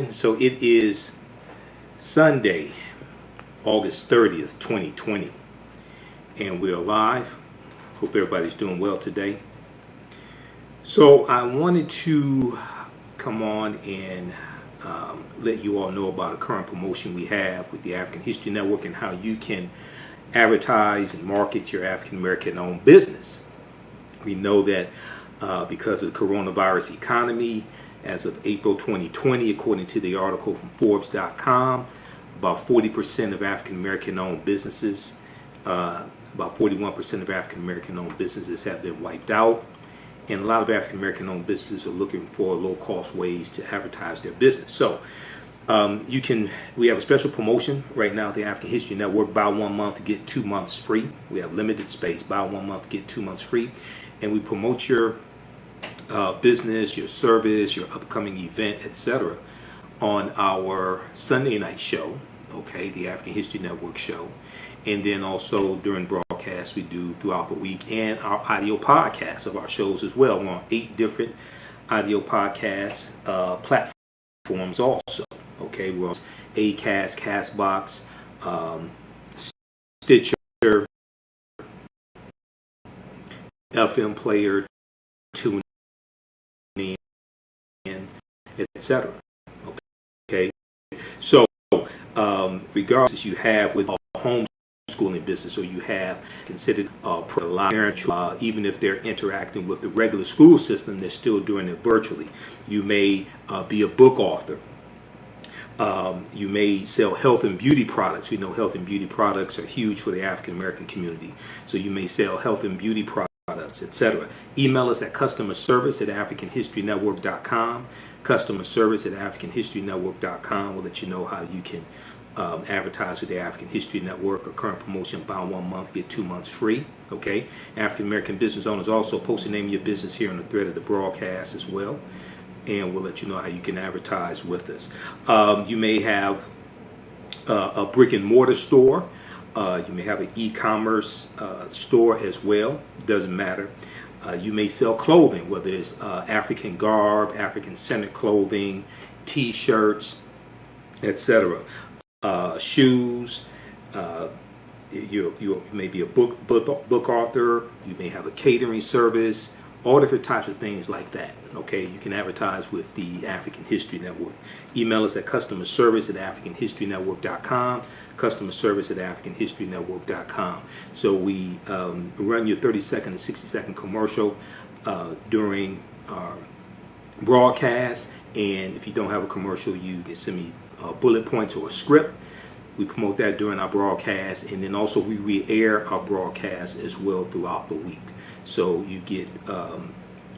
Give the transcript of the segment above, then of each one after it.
So it is Sunday, August 30th, 2020, and we're live. Hope everybody's doing well today. So I wanted to come on and let you all know about a current promotion we have with the African History Network and how you can advertise and market your African American owned business. We know that because of the coronavirus economy, as of April 2020, according to the article from Forbes.com, about 40% of African American owned businesses, about 41% of African American owned businesses have been wiped out. And a lot of African American owned businesses are looking for low cost ways to advertise their business. So we have a special promotion right now at the African History Network. Buy 1 month, get 2 months free. We have limited space. Buy 1 month, get 2 months free. And we promote your business, your service, your upcoming event, etc. on our Sunday night show, okay, the African History Network show. And then also during broadcasts we do throughout the week, and our audio podcasts of our shows as well. We're on 8 different audio podcast platforms also. Okay, we're on Acast, Castbox, Stitcher, FM Player, TuneIn, etc. Okay, so regardless you have with homeschooling business, or you have considered parent, even if they're interacting with the regular school system, they're still doing it virtually. You may be a book author. You may sell health and beauty products. We know health and beauty products are huge for the African American community. So you may sell health and beauty products, etc. Email us at customerservice@africanhistorynetwork.com. Customerservice@africanhistorynetwork.com. We'll let you know how you can advertise with the African History Network. A current promotion: buy 1 month, get 2 months free. Okay. African American business owners also post the name of your business here on the thread of the broadcast as well, and we'll let you know how you can advertise with us. You may have a brick and mortar store. You may have an e-commerce store as well. Doesn't matter. You may sell clothing, whether it's African garb, African centered clothing, T-shirts, etc. Shoes. You may be a book author. You may have a catering service. All different types of things like that. Okay, you can advertise with the African History Network. Email us at customerservice@africanhistorynetwork.com. Customerservice@africanhistorynetwork.com. So we run your 30-second and 60-second commercial during our broadcast. And if you don't have a commercial, you can send me bullet points or a script. We promote that during our broadcast, and then also we re-air our broadcast as well throughout the week. So you get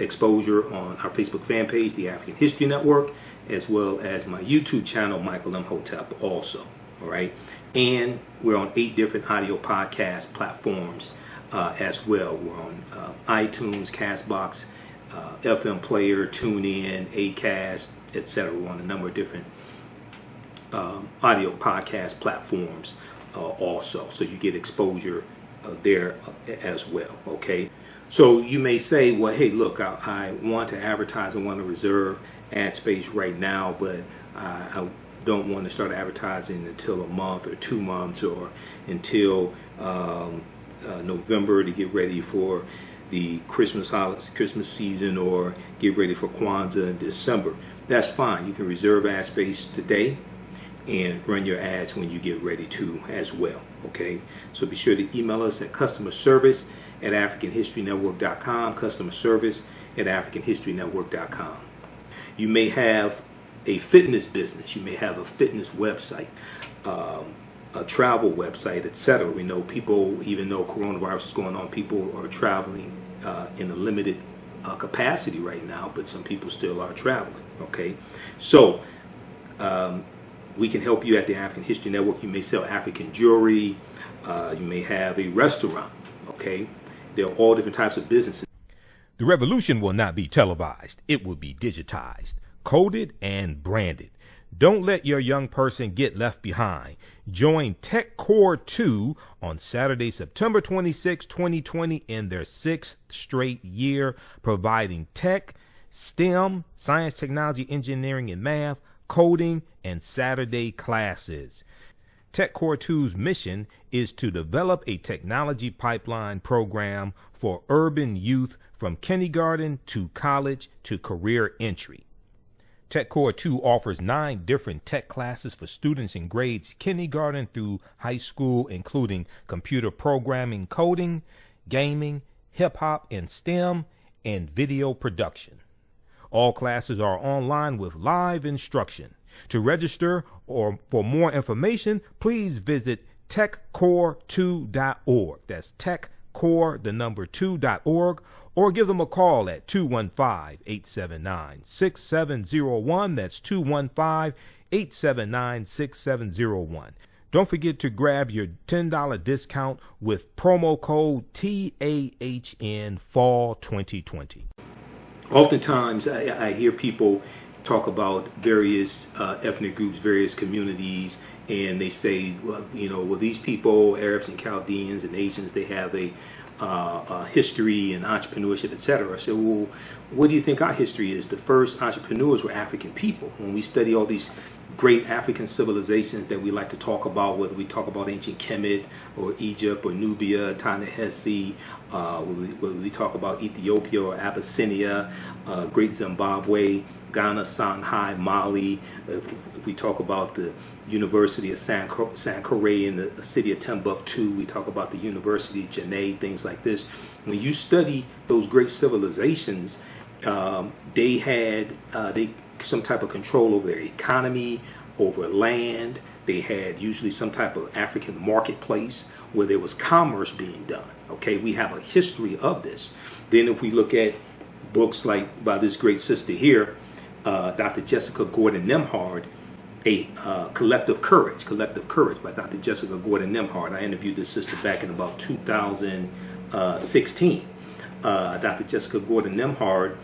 exposure on our Facebook fan page, the African History Network, as well as my YouTube channel, Michael M. Hotep, also. All right, and we're on 8 different audio podcast platforms as well. We're on iTunes, Castbox, FM Player, TuneIn, Acast, etc. We're on a number of different audio podcast platforms also, so you get exposure there as well. Okay, so you may say, well, hey, look, I want to advertise, I want to reserve ad space right now, but I don't want to start advertising until a month or 2 months, or until November to get ready for the Christmas season, or get ready for Kwanzaa in December. That's fine. You can reserve ad space today and run your ads when you get ready to as well. Okay, so be sure to email us at customerservice@africanhistorynetwork.com. Customerservice@africanhistorynetwork.com. You may have a fitness business. You may have a fitness website, a travel website, etc. We know people, even though coronavirus is going on, people are traveling in a limited capacity right now, but some people still are traveling. Okay, so we can help you at the African History Network. You may sell African jewelry. You may have a restaurant. Okay, there are all different types of businesses. The revolution will not be televised. It will be digitized, coded, and branded. Don't let your young person get left behind. Join Tech Core 2 on Saturday, September 26, 2020, in their 6th straight year, providing tech, STEM, science, technology, engineering, and math, coding, and Saturday classes. TechCore 2's mission is to develop a technology pipeline program for urban youth from kindergarten to college to career entry. TechCore 2 offers 9 different tech classes for students in grades kindergarten through high school, including computer programming, coding, gaming, hip-hop and STEM, and video production. All classes are online with live instruction. To register or for more information, please visit techcore2.org. That's techcore2.org, or give them a call at 215-879-6701. That's 215-879-6701. Don't forget to grab your $10 discount with promo code TAHN Fall 2020. Oftentimes, I hear people talk about various ethnic groups, various communities, and they say, well, these people, Arabs and Chaldeans and Asians, they have a history and entrepreneurship, etc. So, well, what do you think our history is? The first entrepreneurs were African people. When we study all these great African civilizations that we like to talk about, whether we talk about ancient Kemet or Egypt or Nubia, Ta-Nehisi, whether we talk about Ethiopia or Abyssinia, Great Zimbabwe, Ghana, Shanghai, Mali, if we talk about the University of Sankore in the city of Timbuktu, we talk about the University of Janneh, things like this. When you study those great civilizations, they had some type of control over their economy, over land. They had usually some type of African marketplace where there was commerce being done. Okay, we have a history of this. Then if we look at books like by this great sister here, Dr. Jessica Gordon Nembhard, a Collective Courage by Dr. Jessica Gordon Nembhard. I interviewed this sister back in about 2016. Dr. Jessica Gordon Nembhard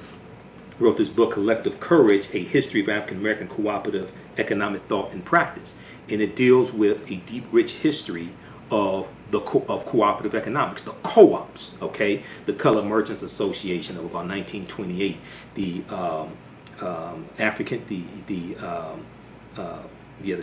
wrote this book, Collective Courage, A History of African American Cooperative Economic Thought and Practice. And it deals with a deep, rich history of cooperative economics, the co-ops, okay? The Color Merchants Association of about 1928, the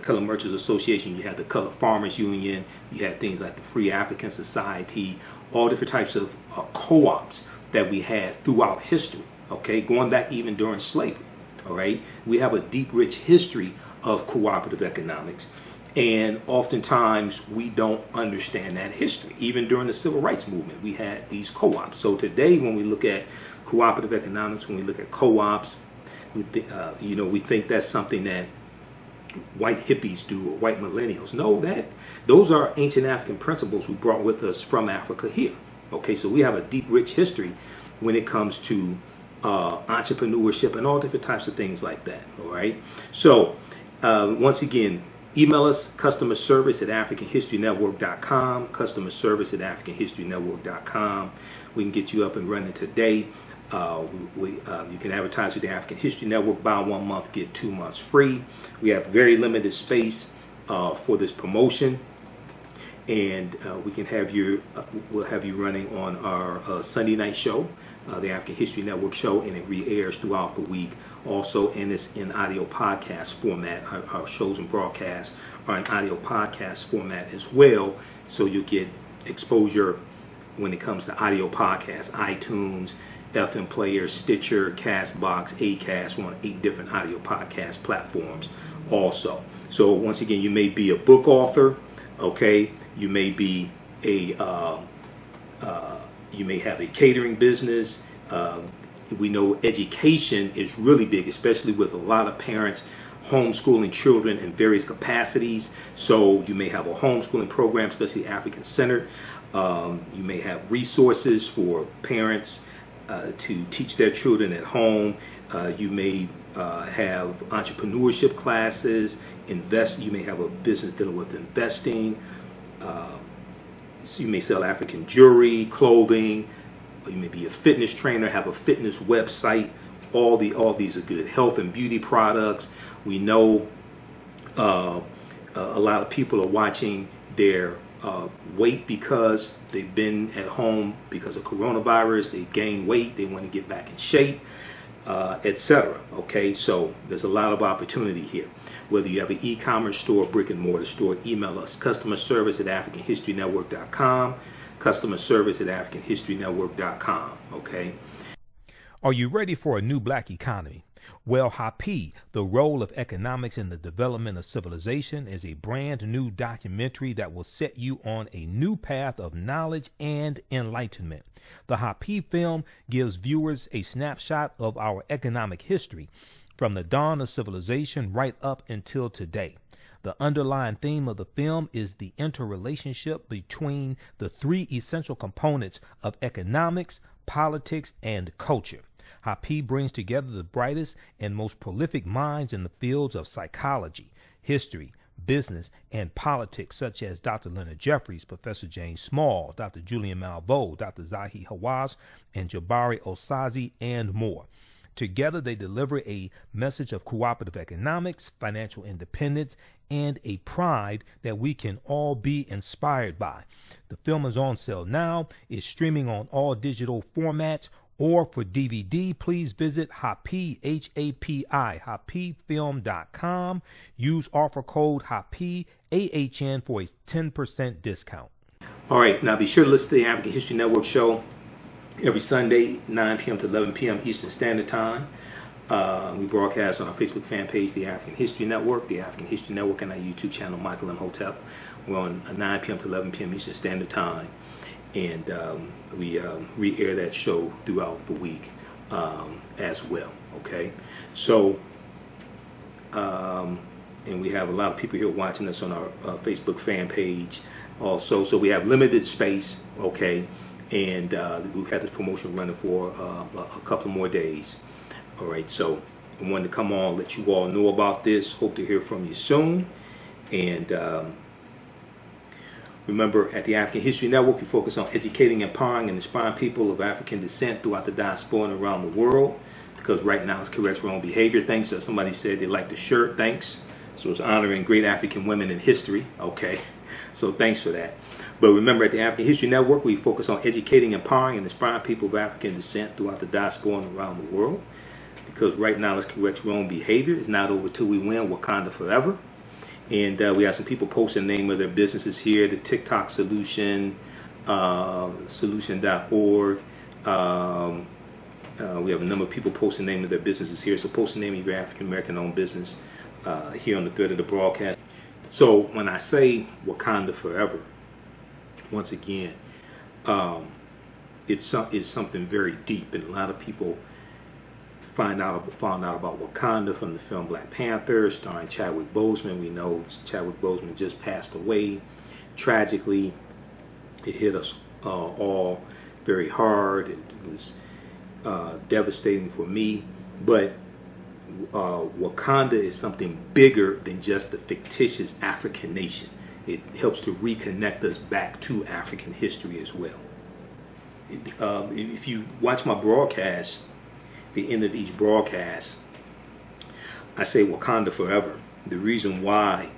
Color Merchants Association, you had the Color Farmers Union, you had things like the Free African Society, all different types of co-ops that we had throughout history. Okay, going back even during slavery, all right? We have a deep, rich history of cooperative economics, and oftentimes we don't understand that history. Even during the Civil Rights Movement, we had these co-ops. So today, when we look at cooperative economics, when we look at co-ops, we think that's something that white hippies do or white millennials. No, those are ancient African principles we brought with us from Africa here. Okay, so we have a deep, rich history when it comes to entrepreneurship and all different types of things like that. All right. So once again, email us customer service at AfricanHistoryNetwork.com. Customer service at AfricanHistoryNetwork.com. We can get you up and running today. You can advertise with the African History Network. Buy 1 month, get 2 months free. We have very limited space for this promotion, and we can have we'll have you running on our Sunday night show, the African History Network show, and it re-airs throughout the week. Also, and it's in audio podcast format. Our shows and broadcasts are in audio podcast format as well, so you'll get exposure when it comes to audio podcasts, iTunes, FM Player, Stitcher, Castbox, Acast. We're on 8 different audio podcast platforms also. So once again, you may be a book author, okay? You may be you may have a catering business. We know education is really big, especially with a lot of parents homeschooling children in various capacities. So you may have a homeschooling program, especially African-centered. You may have resources for parents to teach their children at home. You may have entrepreneurship classes. You may have a business dealing with investing. So you may sell African jewelry, clothing. You may be a fitness trainer, have a fitness website. All these are good. Health and beauty products. We know a lot of people are watching their weight because they've been at home because of coronavirus. They've gained weight. They want to get back in shape. etc. Okay, so there's a lot of opportunity here. Whether you have an e-commerce store, brick and mortar store, email us, customer service at AfricanHistoryNetwork.com, customer service at AfricanHistoryNetwork.com. Okay. Are you ready for a new black economy? Well, Hapi, The Role of Economics in the Development of Civilization, is a brand new documentary that will set you on a new path of knowledge and enlightenment. The Hapi film gives viewers a snapshot of our economic history from the dawn of civilization right up until today. The underlying theme of the film is the interrelationship between the three essential components of economics, politics, and culture. Hapi brings together the brightest and most prolific minds in the fields of psychology, history, business, and politics, such as Dr. Leonard Jeffries, Professor James Small, Dr. Julian Malveaux, Dr. Zahi Hawass, and Jabari Osazi, and more. Together, they deliver a message of cooperative economics, financial independence, and a pride that we can all be inspired by. The film is on sale now, is streaming on all digital formats, or for DVD, please visit Hapi, H-A-P-I, HapiFilm.com. Use offer code Hapi, AHN, for a 10% discount. All right, now be sure to listen to the African History Network show every Sunday, 9 p.m. to 11 p.m. Eastern Standard Time. We broadcast on our Facebook fan page, The African History Network, The African History Network, and our YouTube channel, Michael M. Hotep. We're on 9 p.m. to 11 p.m. Eastern Standard Time. And we re-air that show throughout the week as well. Okay, so and we have a lot of people here watching us on our Facebook fan page also. So we have limited space. Okay, and we've had this promotion running for a couple more days. All right, so I wanted to come on, let you all know about this. Hope to hear from you soon. And remember, at the African History Network, we focus on educating, empowering, and inspiring people of African descent throughout the diaspora and around the world. Because right now it's corrects wrong behavior. Thanks. Somebody said they liked the shirt. Thanks. So it's honoring great African women in history. Okay. So thanks for that. But remember, at the African History Network, we focus on educating, empowering, and inspiring people of African descent throughout the diaspora and around the world. Because right now it's corrects wrong behavior. It's not over till we win. Wakanda forever. And we have some people posting the name of their businesses here. The TikTok Solution, solution.org. We have a number of people posting the name of their businesses here. So post the name of your African American owned business here on the thread of the broadcast. So when I say Wakanda forever, once again, it's something very deep, and a lot of people found out about Wakanda from the film Black Panther, starring Chadwick Boseman. We know Chadwick Boseman just passed away. Tragically, it hit us all very hard. It was devastating for me. But Wakanda is something bigger than just the fictitious African nation. It helps to reconnect us back to African history as well. If you watch my broadcast, the end of each broadcast, I say Wakanda forever. The reason why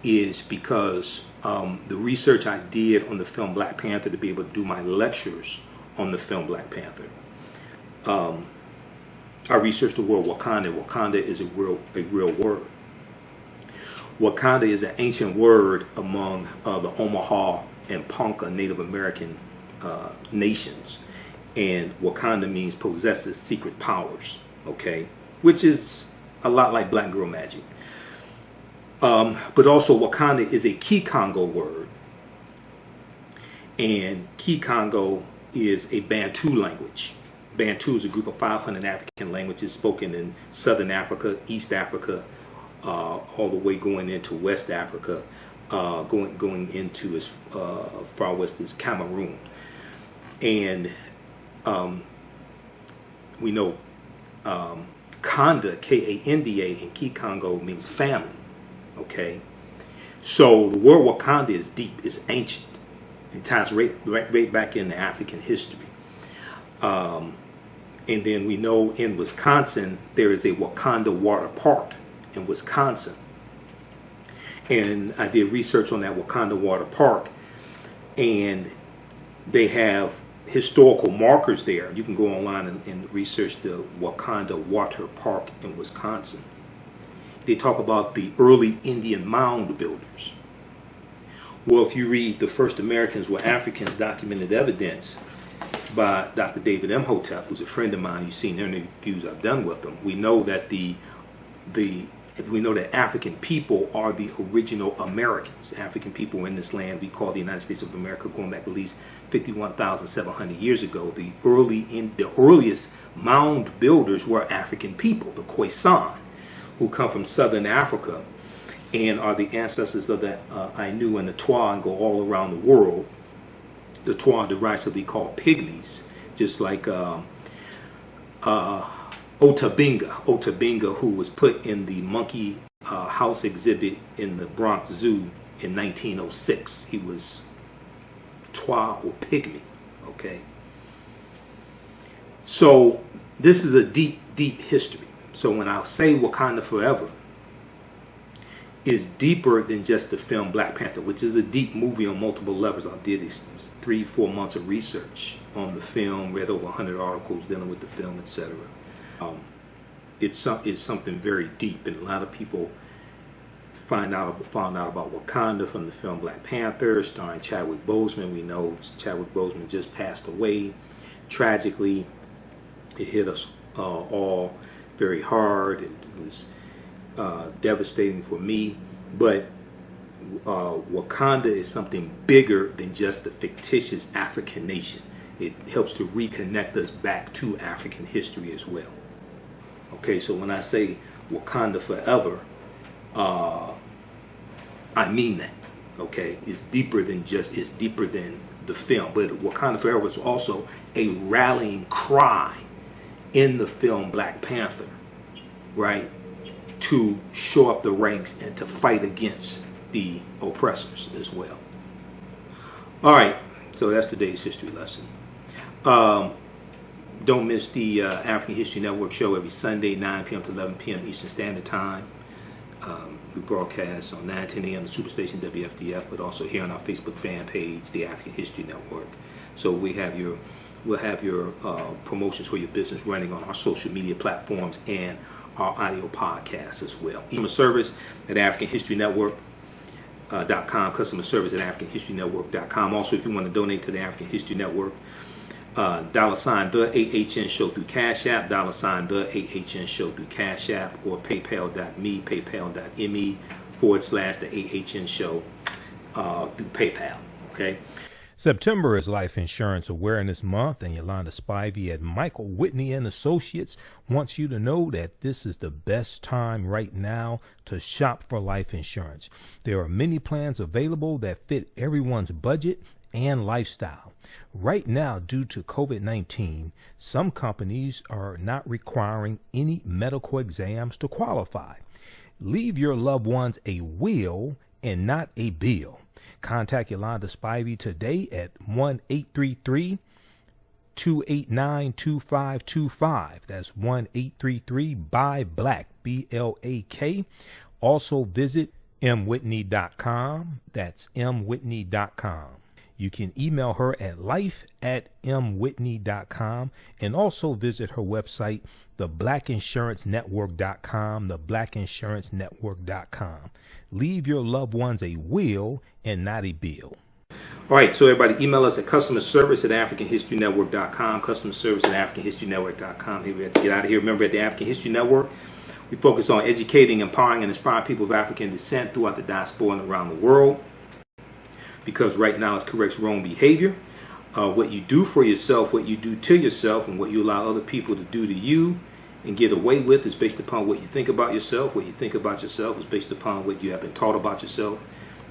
is because the research I did on the film Black Panther to be able to do my lectures on the film Black Panther. I researched the word Wakanda. Wakanda is a real word. Wakanda is an ancient word among the Omaha and Ponca Native American nations. And Wakanda means possesses secret powers, okay? Which is a lot like Black Girl Magic. But also Wakanda is a Kikongo word. And Kikongo is a Bantu language. Bantu is a group of 500 African languages spoken in Southern Africa, East Africa, all the way going into West Africa, going into as far west as Cameroon. And we know Kanda, K-A-N-D-A, in Kikongo means family. Okay, so the word Wakanda is deep, it's ancient. It ties right back into African history. And then we know in Wisconsin there is a Wakanda Water Park in Wisconsin. And I did research on that Wakanda Water Park, and they have historical markers there. You can go online and research the Wakanda Water Park in Wisconsin. They talk about the early Indian mound builders. Well, if you read The First Americans Were Africans, Documented Evidence by Dr. David M. Hotep, who's a friend of mine. You've seen interviews I've done with him. We know that African people are the original Americans. African people in this land we call the United States of America, going back at least 51,700 years ago. The earliest mound builders were African people, the Khoisan, who come from southern Africa and are the ancestors of the Ainu and the Twa, and go all around the world. The Twa are derisively called pygmies, just like Otabinga, who was put in the monkey house exhibit in the Bronx Zoo in 1906. He was Twa or pygmy. Okay. So this is a deep, deep history. So when I say Wakanda Forever, is deeper than just the film Black Panther, which is a deep movie on multiple levels. I did 3-4 months of research on the film, read over 100 articles dealing with the film, etc. It's something very deep, and a lot of people found out about Wakanda from the film Black Panther, starring Chadwick Boseman. We know Chadwick Boseman just passed away. Tragically, it hit us all very hard. It was devastating for me, but Wakanda is something bigger than just the fictitious African nation. It helps to reconnect us back to African history as well. Okay, so when I say Wakanda Forever, I mean that. Okay, it's deeper than the film, but Wakanda Forever is also a rallying cry in the film Black Panther, right? To show up the ranks and to fight against the oppressors as well. All right, so that's today's history lesson. Don't miss the African History Network show every Sunday, 9 p.m. to 11 p.m. Eastern Standard Time. We broadcast on 9-10 a.m. the Superstation WFDF, but also here on our Facebook fan page, the African History Network. So we'll have your promotions for your business running on our social media platforms and our audio podcasts as well. Email service at AfricanHistoryNetwork.com, customer service at AfricanHistoryNetwork.com. Also, if you want to donate to the African History Network, $, the AHN show through Cash App, $, the AHN show through Cash App, or paypal.me, paypal.me/the AHN show through PayPal. Okay. September is Life Insurance Awareness Month, and Yolanda Spivey at Michael Whitney and Associates wants you to know that this is the best time right now to shop for life insurance. There are many plans available that fit everyone's budget and lifestyle. Right now, due to COVID-19, some companies are not requiring any medical exams to qualify. Leave your loved ones a will and not a bill. Contact Yolanda Spivey today at 1-833-289-2525. That's 1-833-BUY-BLACK, BLAK. Also visit mwhitney.com. That's mwhitney.com. You can email her at life@mwhitney.com, and also visit her website, theblackinsurancenetwork.com, theblackinsurancenetwork.com. Leave your loved ones a will and not a bill. All right, so everybody email us at customer service at AfricanHistoryNetwork.com, customer service at AfricanHistoryNetwork.com. Hey, we have to get out of here. Remember, at the African History Network, we focus on educating, empowering, and inspiring people of African descent throughout the diaspora and around the world. Because right now it corrects wrong behavior. What you do for yourself, what you do to yourself, and what you allow other people to do to you and get away with is based upon what you think about yourself. What you think about yourself is based upon what you have been taught about yourself.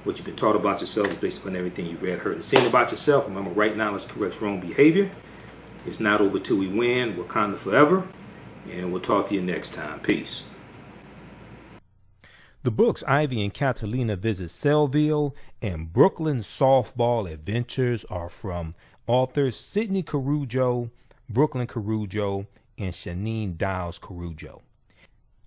What you've been taught about yourself is based upon everything you've read, heard, and seen about yourself. Remember, right now let's correct wrong behavior. It's not over till we win. Wakanda forever. And we'll talk to you next time. Peace. The books Ivy and Catalina Visit Sellville and Brooklyn Softball Adventures are from authors Sidney Carujo, Brooklyn Carujo, and Shanine Dials Carujo.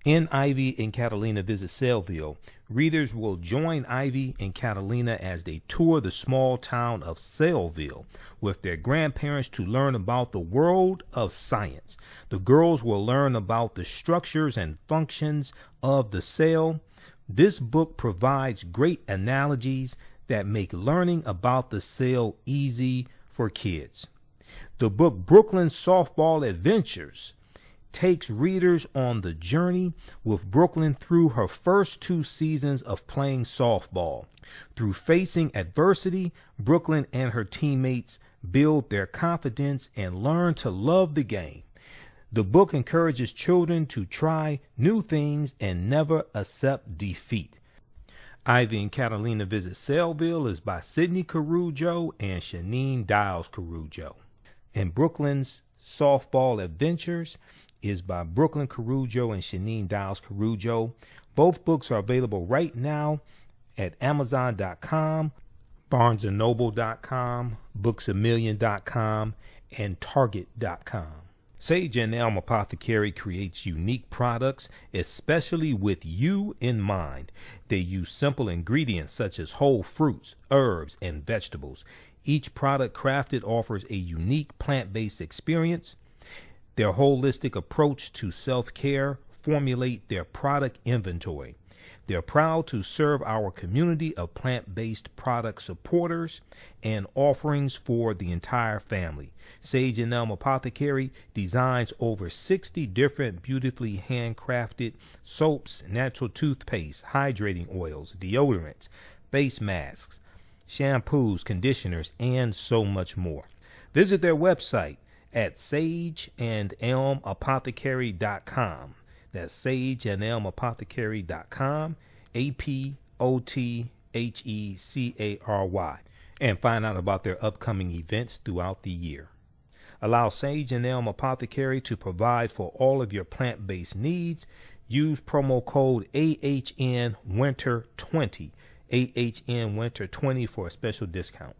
In Ivy and Catalina Visit Saleville, readers will join Ivy and Catalina as they tour the small town of Saleville with their grandparents to learn about the world of science. The girls will learn about the structures and functions of the cell. This book provides great analogies that make learning about the cell easy for kids. The book Brooklyn Softball Adventures takes readers on the journey with Brooklyn through her first 2 seasons of playing softball. Through facing adversity, Brooklyn and her teammates build their confidence and learn to love the game. The book encourages children to try new things and never accept defeat. Ivy and Catalina Visit Saleville is by Sidney Carujo and Shanine Dials Carujo. And Brooklyn's Softball Adventures is by Brooklyn Carujo and Shanine Dials Carujo. Both books are available right now at Amazon.com, BarnesandNoble.com, BooksAMillion.com, and Target.com. Sage and Elm Apothecary creates unique products, especially with you in mind. They use simple ingredients such as whole fruits, herbs, and vegetables. Each product crafted offers a unique plant-based experience. Their holistic approach to self-care formulate their product inventory. They're proud to serve our community of plant-based product supporters and offerings for the entire family. Sage and Elm Apothecary designs over 60 different beautifully handcrafted soaps, natural toothpaste, hydrating oils, deodorants, face masks, shampoos, conditioners, and so much more. Visit their website at sageandelmapothecary.com. That's sageandelmapothecary.com, APOTHECARY, and find out about their upcoming events throughout the year. Allow Sage and Elm Apothecary to provide for all of your plant-based needs. Use promo code AHNWinter20, AHNWinter20 for a special discount.